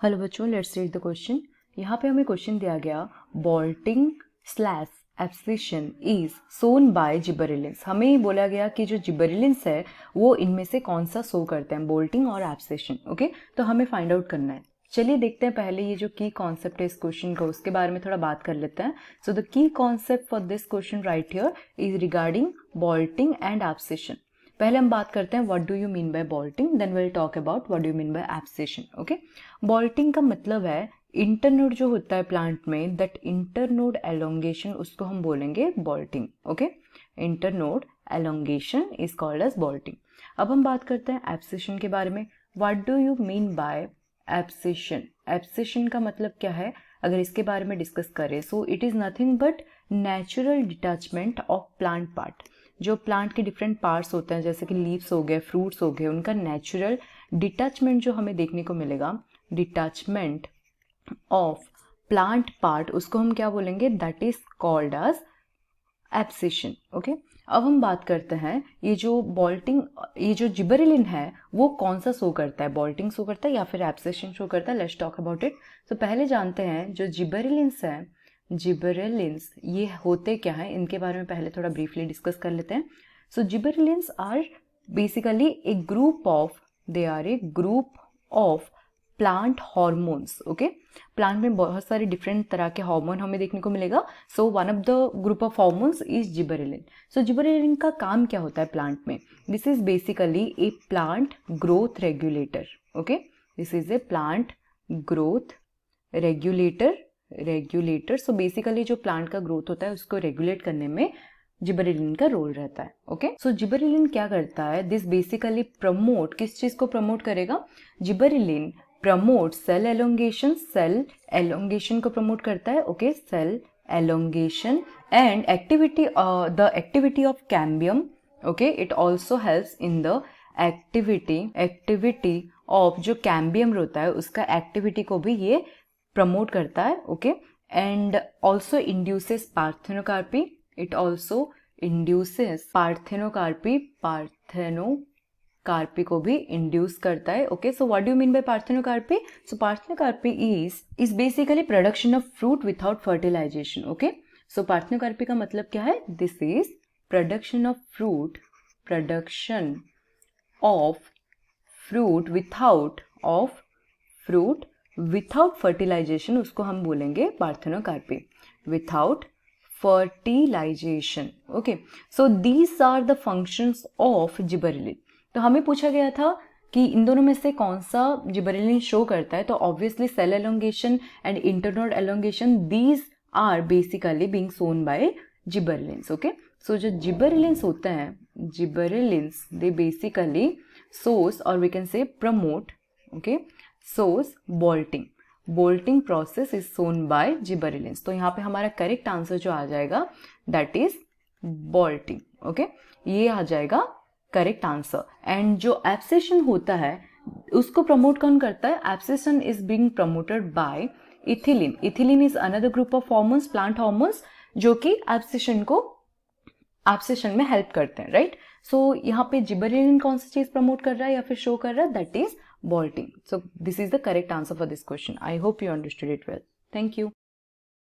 Hello बच्चों, let's read the question. यहाँ पे हमें क्वेश्चन दिया गया bolting slash abscission is shown by gibberellins. हमें बोला गया कि जो जिबरेलिंस है वो इनमें से कौन सा शो करते हैं, बोल्टिंग और एब्सिशन। ओके, तो हमें फाइंड आउट करना है। चलिए देखते हैं पहले ये जो की कॉन्सेप्ट है इस क्वेश्चन का, उसके बारे में थोड़ा बात कर लेते हैं। So the key concept for this question right here is regarding bolting and abscission. पहले हम बात करते हैं what do you mean by bolting, then will talk about what do you mean by abscission. Okay, bolting का मतलब है internode जो होता है प्लांट में, दैट इंटरनोड एलोंगेशन, उसको हम बोलेंगे bolting. Okay, internode elongation is called as bolting. अब हम बात करते हैं एब्सिशन के बारे में। What do you mean by abscission? Abscission का मतलब क्या है अगर इसके बारे में डिस्कस करें, so it is nothing but natural detachment of plant part. जो प्लांट के डिफरेंट पार्ट्स होते हैं जैसे कि लीव्स हो गए, फ्रूट्स हो गए, उनका नेचुरल डिटैचमेंट जो हमें देखने को मिलेगा, डिटैचमेंट ऑफ प्लांट पार्ट, उसको हम क्या बोलेंगे, that is called as abscission. Okay, अब हम बात करते हैं ये जो बॉल्टिंग, ये जो जिबरेलिन है वो कौन सा शो करता है, बॉल्टिंग शो करता है या फिर एब्सिशन शो करता है। Let's talk about it. तो पहले जानते हैं जो जिबरेलिन्स है, जिबरेलिन्स ये होते क्या है, इनके बारे में पहले थोड़ा ब्रीफली डिस्कस कर लेते हैं। So gibberellins are basically a group of, they are a group of plant hormones. Okay, plant में बहुत सारे डिफरेंट तरह के हार्मोन हमें देखने को मिलेगा। So one of the group of hormones is gibberellin. So gibberellin का काम क्या होता है प्लांट में? This is basically A plant growth regulator. Okay, this is a plant growth regulator. So basically जो प्लांट का ग्रोथ होता है उसको रेगुलेट करने में जिबरेलिन का रोल रहता है। ओके, सो जिबरेलिन क्या करता है? दिस बेसिकली प्रमोट, किस चीज को प्रमोट करेगा? जिबरेलिन प्रमोट सेल एलोंगेशन को प्रमोट करता है। Okay, cell elongation and the activity of cambium. Okay, it also helps in the activity of जो कैम्बियम होता है उसका एक्टिविटी को भी ये प्रमोट करता है। Okay, and also induces parthenocarpy, it also induces parthenocarpy को भी इंड्यूस करता है। Okay, so what do you mean by parthenocarpy? So parthenocarpy is basically production of fruit without fertilisation. Okay, so parthenocarpy का मतलब क्या है? This is production of fruit without fertilisation, उसको हम बोलेंगे parthenocarpy, without fertilisation. Okay, so these are the functions of gibberellin. तो हमें पूछा गया था कि इन दोनों में से कौन सा जिबरेलिन शो करता है, तो obviously cell elongation and internode elongation, these are basically being shown by gibberellins. Okay, so जो जिबरेलिन्स होते हैं, जिबरेलिन्स दे बेसिकली सोर्स और we can say promote, okay, source bolting process is shown by gibberellins. तो यहाँ पे हमारा correct answer जो आ जाएगा दैट इज बोल्टिंग। ओके, ये आ जाएगा करेक्ट आंसर। एंड जो एब्सिशन होता है उसको प्रमोट कौन करता है? Abscission is being promoted by ethylene. Ethylene is another group of hormones, plant hormones, जो कि एब्सिशन में हेल्प करते हैं, राइट? सो यहाँ पे जिबरेलिन कौन सी चीज प्रमोट कर रहा है या फिर शो कर रहा है? That is bolting. So this is the correct answer for this question. I hope you understood it well. Thank you.